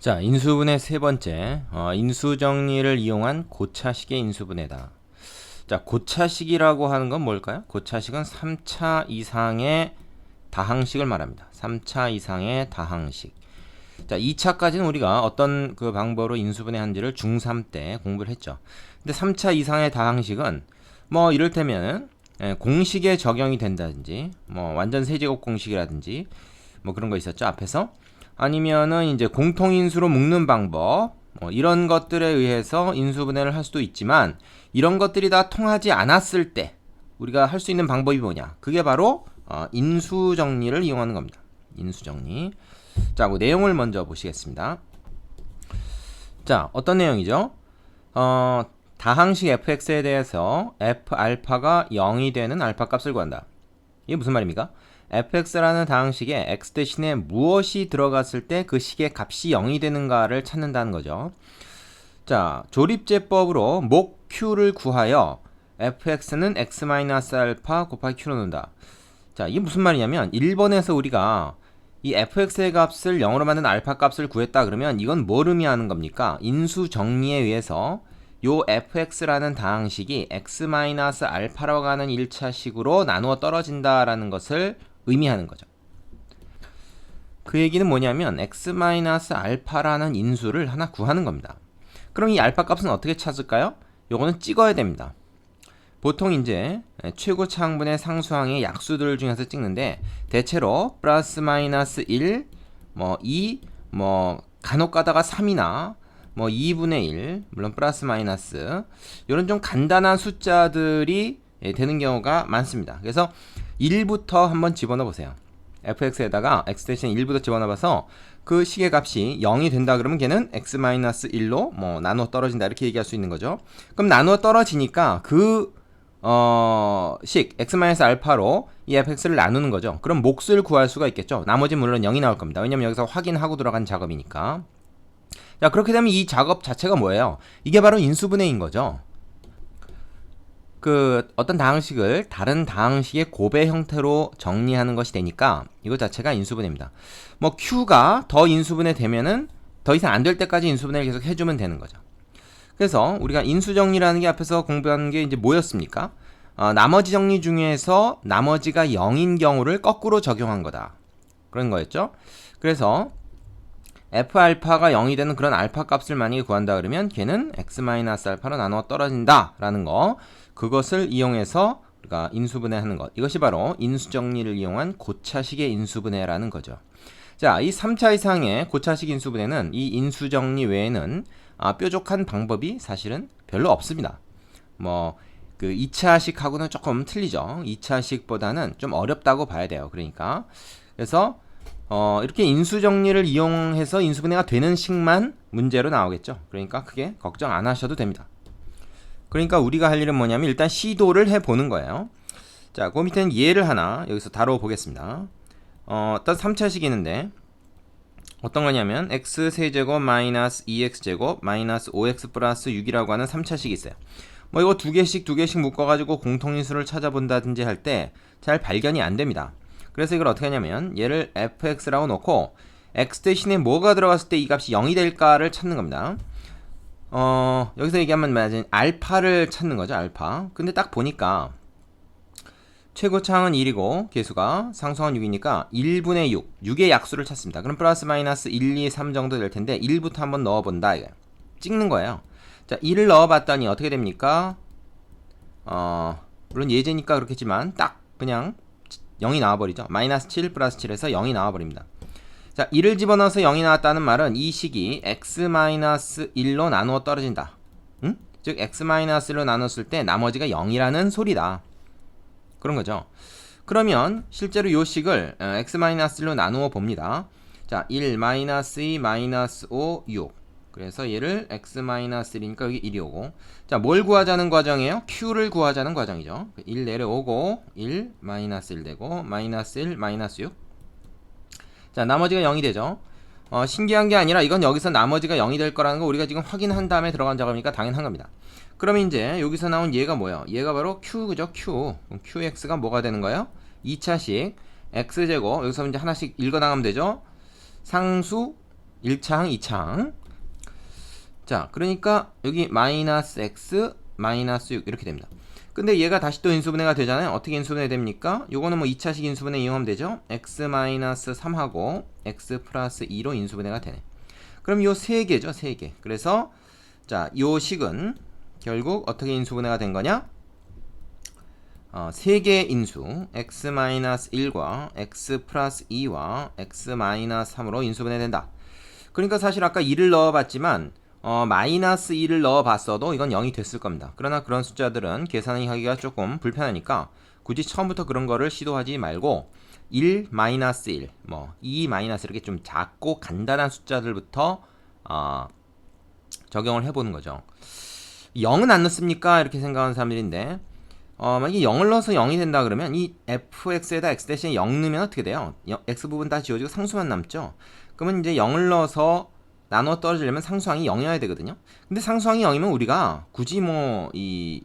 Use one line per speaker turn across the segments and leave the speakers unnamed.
자, 인수분해 세 번째, 인수정리를 이용한 고차식의 인수분해다. 자, 고차식이라고 하는 건 뭘까요? 고차식은 3차 이상의 다항식을 말합니다. 3차 이상의 다항식. 자, 2차까지는 우리가 어떤 그 방법으로 인수분해한지를 중3 때 공부를 했죠. 근데 3차 이상의 다항식은 뭐 이를테면 공식에 적용이 된다든지 뭐 완전 세제곱 공식이라든지 뭐 그런 거 있었죠, 앞에서. 아니면은 이제 공통인수로 묶는 방법, 이런 것들에 의해서 인수분해를 할 수도 있지만, 이런 것들이 다 통하지 않았을 때 우리가 할 수 있는 방법이 뭐냐? 그게 바로 인수정리를 이용하는 겁니다. 인수정리. 자, 그 내용을 먼저 보시겠습니다. 자, 어떤 내용이죠? 다항식 fx에 대해서 f알파가 0이 되는 알파 값을 구한다. 이게 무슨 말입니까? fx라는 다항식에 x 대신에 무엇이 들어갔을 때 그 식의 값이 0이 되는가를 찾는다는 거죠. 자, 조립제법으로 목 q를 구하여 fx는 x-알파 곱하기 q로 놓는다. 자, 이게 무슨 말이냐면 1번에서 우리가 이 fx의 값을 0으로 만든 알파 값을 구했다 그러면 이건 뭘 의미하는 겁니까? 인수 정리에 의해서 요 fx라는 다항식이 x-알파라고 하는 1차식으로 나누어 떨어진다라는 것을 의미하는 거죠. 그 얘기는 뭐냐면 x-알파라는 인수를 하나 구하는 겁니다. 그럼 이 알파 값은 어떻게 찾을까요? 요거는 찍어야 됩니다. 보통 이제 최고차항분의 상수항의 약수들 중에서 찍는데 대체로 플러스 마이너스 1, 뭐 2, 뭐 간혹 가다가 3이나 뭐 2분의 1, 물론 플러스 마이너스 이런 좀 간단한 숫자들이 되는 경우가 많습니다. 그래서 1부터 한번 집어넣어 보세요. fx에다가 x 대신 1부터 집어넣어 봐서 그 식의 값이 0이 된다 그러면 걔는 x-1로 뭐 나누어 떨어진다 이렇게 얘기할 수 있는 거죠. 그럼 나누어 떨어지니까 그 식 x-알파로 이 fx를 나누는 거죠. 그럼 몫을 구할 수가 있겠죠. 나머지 물론 0이 나올 겁니다. 왜냐면 여기서 확인하고 들어간 작업이니까. 자, 그렇게 되면 이 작업 자체가 뭐예요? 이게 바로 인수분해인 거죠. 그 어떤 다항식을 다른 다항식의 곱의 형태로 정리하는 것이 되니까 이거 자체가 인수분해입니다. 뭐 q가 더 인수분해 되면은 더 이상 안 될 때까지 인수분해를 계속 해주면 되는 거죠. 그래서 우리가 인수정리라는 게 앞에서 공부한 게 이제 뭐였습니까? 나머지 정리 중에서 나머지가 0인 경우를 거꾸로 적용한 거다. 그런 거였죠. 그래서 f알파가 0이 되는 그런 알파 값을 만약에 구한다 그러면 걔는 x-알파로 나누어 떨어진다 라는 거, 그것을 이용해서 우리가 인수분해하는 것, 이것이 바로 인수정리를 이용한 고차식의 인수분해라는 거죠. 자, 이 3차 이상의 고차식 인수분해는 이 인수정리 외에는 뾰족한 방법이 사실은 별로 없습니다. 뭐 그 2차식하고는 조금 틀리죠. 2차식보다는 좀 어렵다고 봐야 돼요. 그러니까 그래서 이렇게 인수정리를 이용해서 인수분해가 되는 식만 문제로 나오겠죠. 그러니까 크게 걱정 안 하셔도 됩니다. 그러니까 우리가 할 일은 뭐냐면 일단 시도를 해보는 거예요. 자, 그 밑에는 예를 하나 여기서 다뤄보겠습니다. 어떤 3차식이 있는데 어떤 거냐면 x세제곱 마이너스 2x제곱 마이너스 5x 플러스 6이라고 하는 3차식이 있어요. 뭐 이거 두 개씩 묶어가지고 공통인수를 찾아본다든지 할 때 잘 발견이 안 됩니다. 그래서 이걸 어떻게 하냐면 얘를 fx라고 놓고 x 대신에 뭐가 들어갔을 때 이 값이 0이 될까를 찾는 겁니다. 여기서 얘기하면 말하자면 알파를 찾는 거죠. 알파. 근데 딱 보니까 최고차항은 1이고 개수가 상수항은 6이니까 1분의 6, 6의 약수를 찾습니다. 그럼 플러스 마이너스 1, 2, 3 정도 될 텐데 1부터 한번 넣어본다. 이거 찍는 거예요. 자, 1을 넣어봤더니 어떻게 됩니까? 물론 예제니까 그렇겠지만 딱 그냥 0이 나와버리죠. 마이너스 7 플러스 7에서 0이 나와버립니다. 자, 1을 집어넣어서 0이 나왔다는 말은 이 식이 x-1로 나누어 떨어진다. 응? 즉 x-1로 나눴을 때 나머지가 0이라는 소리다. 그런 거죠. 그러면 실제로 이 식을 x-1로 나누어 봅니다. 자, 1, 마이너스 2, 마이너스 5, 6. 그래서 얘를 x-1이니까 여기 1이 오고. 자, 뭘 구하자는 과정이에요? q를 구하자는 과정이죠. 1 내려오고 1, 마이너스 1 되고 마이너스 1, 마이너스 6. 자, 나머지가 0이 되죠. 신기한 게 아니라 이건 여기서 나머지가 0이 될 거라는 거 우리가 지금 확인한 다음에 들어간 작업이니까 당연한 겁니다. 그러면 이제 여기서 나온 얘가 뭐예요? 얘가 바로 q, 그죠? q. 그럼 qx가 뭐가 되는 거예요? 2차식 x제곱, 여기서 이제 하나씩 읽어 나가면 되죠? 상수 1차항, 2차항. 자, 그러니까 여기 마이너스 x, 마이너스 6 이렇게 됩니다. 근데 얘가 다시 또 인수분해가 되잖아요. 어떻게 인수분해 됩니까? 요거는 뭐 2차식 인수분해 이용하면 되죠. x 마이너스 3하고 x 플러스 2로 인수분해가 되네. 그럼 요 세 개죠, 세 개. 그래서 자, 요 식은 결국 어떻게 인수분해가 된 거냐? 세 개의 인수 x 마이너스 1과 x 플러스 2와 x 마이너스 3으로 인수분해 된다. 그러니까 사실 아까 2를 넣어봤지만 마이너스 2를 넣어봤어도 이건 0이 됐을 겁니다. 그러나 그런 숫자들은 계산이 하기가 조금 불편하니까 굳이 처음부터 그런 거를 시도하지 말고 1, 마이너스 1, 뭐 2, 마이너스 이렇게 좀 작고 간단한 숫자들부터 적용을 해보는 거죠. 0은 안 넣습니까? 이렇게 생각하는 사람들인데 만약에 0을 넣어서 0이 된다 그러면 이 fx에다 x 대신에 0 넣으면 어떻게 돼요? x 부분 다 지워지고 상수만 남죠? 그러면 이제 0을 넣어서 나눠 떨어지려면 상수항이 0이어야 되거든요. 근데 상수항이 0이면 우리가 굳이 뭐 이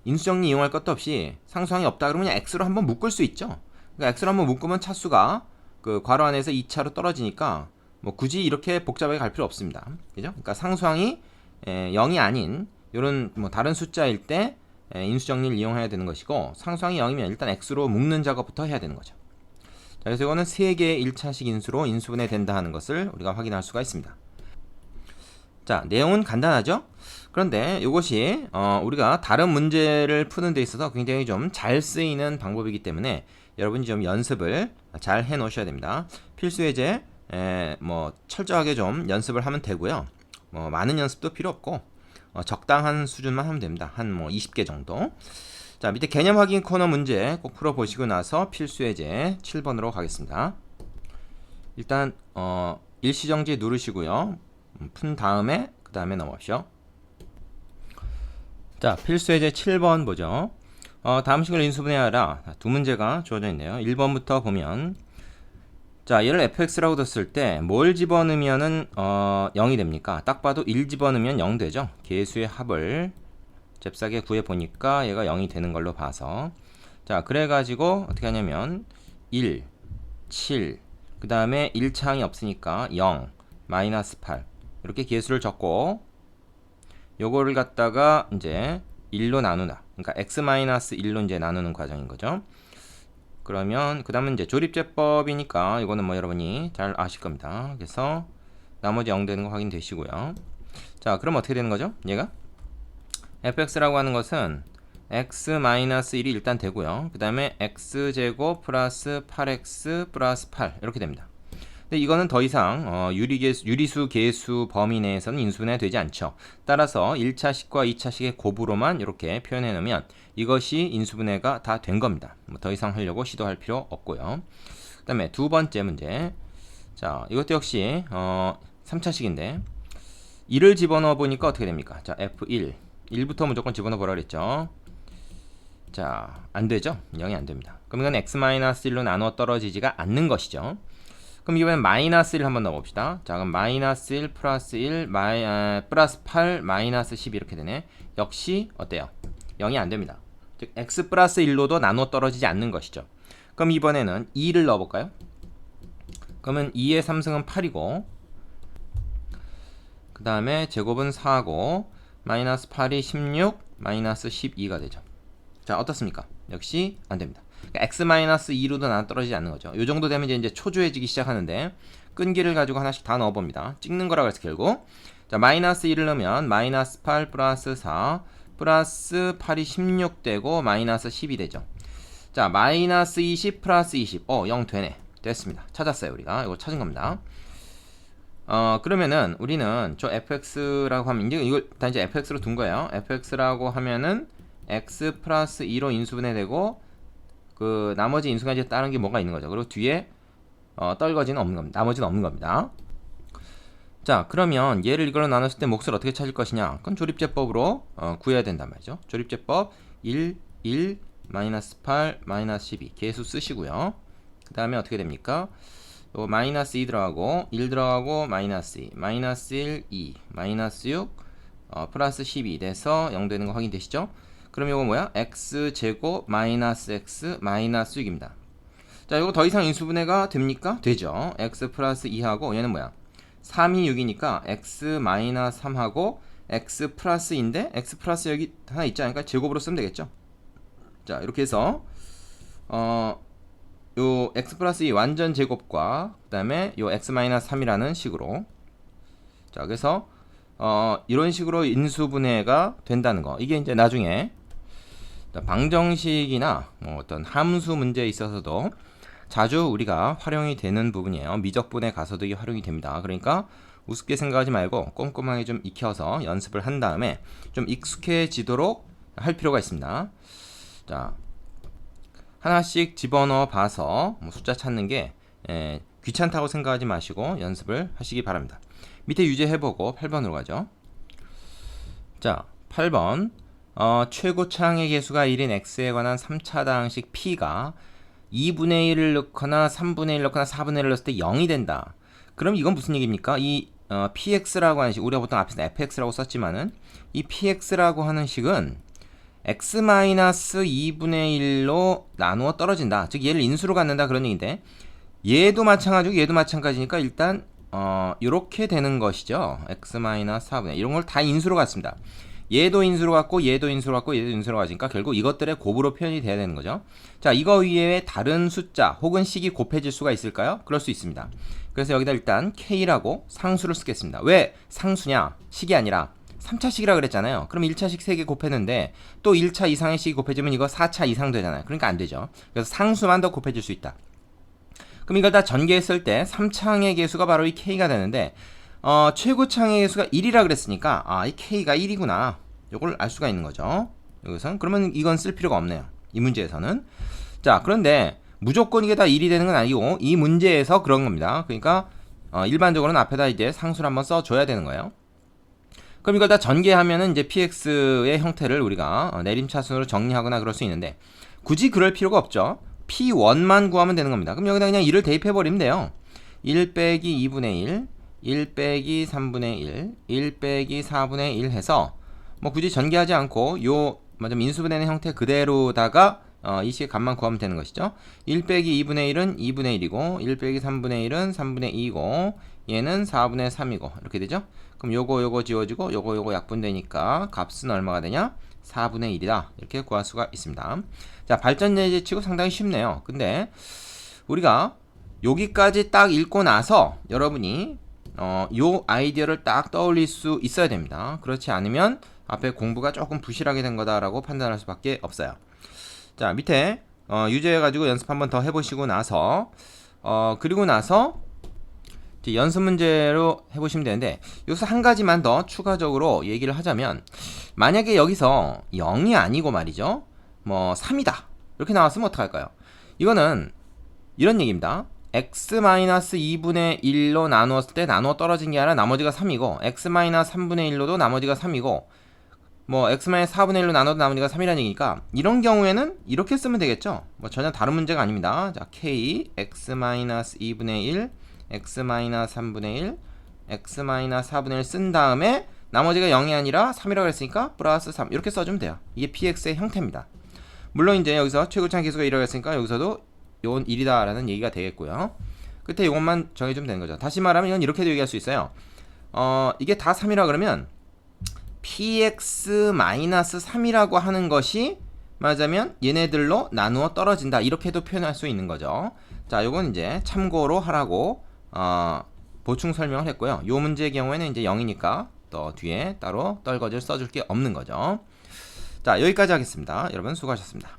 인수정리 이용할 것도 없이 상수항이 없다 그러면 그냥 x로 한번 묶을 수 있죠. 그러니까 x로 한번 묶으면 차수가 그 괄호 안에서 2차로 떨어지니까 뭐 굳이 이렇게 복잡하게 갈 필요 없습니다. 그죠? 그러니까 상수항이 0이 아닌 이런 뭐 다른 숫자일 때 인수정리를 이용해야 되는 것이고, 상수항이 0이면 일단 x로 묶는 작업부터 해야 되는 거죠. 자, 그래서 이거는 3개의 1차식 인수로 인수분해 된다 하는 것을 우리가 확인할 수가 있습니다. 자, 내용은 간단하죠? 그런데 이것이 우리가 다른 문제를 푸는 데 있어서 굉장히 좀 잘 쓰이는 방법이기 때문에 여러분이 좀 연습을 잘 해 놓으셔야 됩니다. 필수 예제 뭐 철저하게 좀 연습을 하면 되고요. 뭐 많은 연습도 필요 없고 적당한 수준만 하면 됩니다. 한 뭐 20개 정도. 자, 밑에 개념 확인 코너 문제 꼭 풀어보시고 나서 필수 예제 7번으로 가겠습니다. 일단 일시정지 누르시고요. 푼 다음에 그 다음에 넘어가시죠. 자, 필수 예제 7번 보죠. 다음 식을 인수분해하라. 두 문제가 주어져 있네요. 1번부터 보면, 자, 얘를 fx라고 뒀을 때 뭘 집어넣으면은 0이 됩니까? 딱 봐도 1 집어넣으면 0 되죠. 개수의 합을 잽싸게 구해 보니까 얘가 0이 되는 걸로 봐서, 자, 그래가지고 어떻게 하냐면 1, 7, 그 다음에 1차항이 없으니까 0, 마이너스 8 이렇게 개수를 적고 요거를 갖다가 이제 1로 나누다. 그러니까 x-1로 이제 나누는 과정인 거죠. 그러면 그 다음은 이제 조립제법이니까 이거는 뭐 여러분이 잘 아실 겁니다. 그래서 나머지 0 되는 거 확인되시고요. 자, 그럼 어떻게 되는 거죠? 얘가 fx라고 하는 것은 x-1이 일단 되고요. 그 다음에 x제곱 플러스 8x 플러스 8 이렇게 됩니다. 근데 이거는 더 이상 유리수 계수 범위 내에서는 인수분해가 되지 않죠. 따라서 1차식과 2차식의 곱으로만 이렇게 표현해 놓으면 이것이 인수분해가 다 된 겁니다. 뭐 더 이상 하려고 시도할 필요 없고요. 그 다음에 두 번째 문제. 자, 이것도 역시 3차식인데 1을 집어넣어 보니까 어떻게 됩니까? 자, f1 1부터 무조건 집어넣어 보라 그랬죠. 자, 안 되죠? 0이 안 됩니다. 그럼 이건 x-1로 나눠 떨어지지가 않는 것이죠. 그럼 이번엔 마이너스 1 한번 넣어봅시다. 자, 그럼 마이너스 1 플러스 1 플러스 8 마이너스 10 이렇게 되네. 역시 어때요? 0이 안 됩니다. 즉 x 플러스 1로도 나눠 떨어지지 않는 것이죠. 그럼 이번에는 2를 넣어볼까요? 그러면 2의 3승은 8이고 그 다음에 제곱은 4고 마이너스 8이 16 마이너스 12가 되죠. 자, 어떻습니까? 역시 안 됩니다. 그러니까 x-2로도 나눠 떨어지지 않는 거죠. 이 정도 되면 이제 초조해지기 시작하는데 끈기를 가지고 하나씩 다 넣어봅니다. 찍는 거라고 해서 결국 자, 마이너스 1을 넣으면 마이너스 8 플러스 4 플러스 8이 16 되고 마이너스 10이 되죠. 자, 마이너스 20 플러스 20 0 되네. 됐습니다. 찾았어요. 우리가 이거 찾은 겁니다. 그러면은 우리는 저 fx라고 하면 이걸 다 이제 fx로 둔 거예요. fx라고 하면은 x 플러스 2로 인수분해 되고 그 나머지 인수가 이제 다른 게 뭐가 있는 거죠. 그리고 뒤에 떨거지는 없는 겁니다. 나머지는 없는 겁니다. 자, 그러면 얘를 이걸로 나눴을 때 몫을 어떻게 찾을 것이냐? 그건 조립제법으로 구해야 된단 말이죠. 조립제법 1, 1, 마이너스 8, 마이너스 12 개수 쓰시고요. 그 다음에 어떻게 됩니까? 요 마이너스 2 들어가고 1 들어가고 마이너스 2, 마이너스 1, 2, 마이너스 6, 플러스 12 돼서 0 되는 거 확인되시죠? 그럼 이거 뭐야? x제곱 마이너스 x 마이너스 6입니다. 자, 이거 더 이상 인수분해가 됩니까? 되죠. x 플러스 2하고 얘는 뭐야? 3이 6이니까 x 마이너스 3하고 x 플러스인데 x 플러스 여기 하나 있지 않을까? 제곱으로 쓰면 되겠죠. 자, 이렇게 해서 요 x 플러스 2 완전 제곱과 그 다음에 요 x 마이너스 3이라는 식으로, 자, 그래서 이런 식으로 인수분해가 된다는 거. 이게 이제 나중에 방정식이나 뭐 어떤 함수 문제에 있어서도 자주 우리가 활용이 되는 부분이에요. 미적분에 가서도 이게 활용이 됩니다. 그러니까 우습게 생각하지 말고 꼼꼼하게 좀 익혀서 연습을 한 다음에 좀 익숙해지도록 할 필요가 있습니다. 자, 하나씩 집어넣어 봐서 뭐 숫자 찾는 게 귀찮다고 생각하지 마시고 연습을 하시기 바랍니다. 밑에 유제 해보고 8번으로 가죠. 자, 8번 최고차항의 개수가 1인 x에 관한 3차 다항식 p가 2분의 1을 넣거나 3분의 1 넣거나 4분의 1을 넣었을 때 0이 된다. 그럼 이건 무슨 얘기입니까? 이 px라고 하는 식, 우리가 보통 앞에서 fx라고 썼지만은 이 px라고 하는 식은 x-2분의 1로 나누어 떨어진다. 즉 얘를 인수로 갖는다 그런 얘기인데, 얘도 마찬가지고 얘도 마찬가지니까 일단 이렇게 되는 것이죠. x-4분의 1 이런 걸 다 인수로 갖습니다. 얘도 인수로 갖고 얘도 인수로 갖고 얘도 인수로 가니까 결국 이것들의 곱으로 표현이 돼야 되는 거죠. 자, 이거 위에 다른 숫자 혹은 식이 곱해질 수가 있을까요? 그럴 수 있습니다. 그래서 여기다 일단 k라고 상수를 쓰겠습니다. 왜 상수냐? 식이 아니라 3차식이라 그랬잖아요. 그럼 1차식 3개 곱했는데 또 1차 이상의 식이 곱해지면 이거 4차 이상 되잖아요. 그러니까 안 되죠. 그래서 상수만 더 곱해질 수 있다. 그럼 이걸 다 전개했을 때 3차항의 개수가 바로 이 k가 되는데, 최고차항의 개수가 1이라 그랬으니까 이 k가 1이구나. 이걸 알 수가 있는 거죠. 여기서 그러면 이건 쓸 필요가 없네요. 이 문제에서는. 자, 그런데 무조건 이게 다 1이 되는 건 아니고 이 문제에서 그런 겁니다. 그러니까 일반적으로는 앞에다 이제 상수를 한번 써줘야 되는 거예요. 그럼 이걸 다 전개하면은 이제 px의 형태를 우리가 내림차순으로 정리하거나 그럴 수 있는데, 굳이 그럴 필요가 없죠. p1만 구하면 되는 겁니다. 그럼 여기다 그냥 1을 대입해버리면 돼요. 1 빼기 2분의 1, 1 빼기 3분의 1, 1 빼기 4분의 1 해서 뭐 굳이 전개하지 않고 요 인수분해는 형태 그대로다가 이 식의 값만 구하면 되는 것이죠. 1 빼기 2분의 1은 2분의 1이고 1 빼기 3분의 1은 3분의 2이고 얘는 4분의 3이고 이렇게 되죠. 그럼 요거 지워지고 요거 약분되니까 값은 얼마가 되냐? 4분의 1이다. 이렇게 구할 수가 있습니다. 자, 발전 예제치고 상당히 쉽네요. 근데 우리가 여기까지 딱 읽고 나서 여러분이 요 아이디어를 딱 떠올릴 수 있어야 됩니다. 그렇지 않으면 앞에 공부가 조금 부실하게 된 거다라고 판단할 수밖에 없어요. 자, 밑에 유제해가지고 연습 한번 더 해보시고 나서 그리고 나서 연습 문제로 해보시면 되는데, 여기서 한 가지만 더 추가적으로 얘기를 하자면, 만약에 여기서 0이 아니고 말이죠, 뭐 3이다 이렇게 나왔으면 어떡할까요? 이거는 이런 얘기입니다. x-2분의 1로 나누었을 때 나누어 떨어진 게 아니라 나머지가 3이고, x-3분의 1로도 나머지가 3이고, 뭐 x-4분의 1로 나눠도 나머지가 3이라는 얘기니까 이런 경우에는 이렇게 쓰면 되겠죠. 뭐 전혀 다른 문제가 아닙니다. 자, k x-2분의 1, x-3분의 1, x-4분의 1 쓴 다음에 나머지가 0이 아니라 3이라고 했으니까 플러스 3 이렇게 써주면 돼요. 이게 px의 형태입니다. 물론 이제 여기서 최고차항 개수가 1이라고 했으니까 여기서도 이건 1이다 라는 얘기가 되겠고요. 끝에 이것만 정해주면 되는 거죠. 다시 말하면 이건 이렇게도 얘기할 수 있어요. 이게 다 3이라 그러면 px-3이라고 하는 것이 말하자면 얘네들로 나누어 떨어진다 이렇게도 표현할 수 있는 거죠. 자, 요건 이제 참고로 하라고 보충 설명을 했고요. 요 문제의 경우에는 이제 0이니까 또 뒤에 따로 떨거지를 써줄 게 없는 거죠. 자, 여기까지 하겠습니다. 여러분 수고하셨습니다.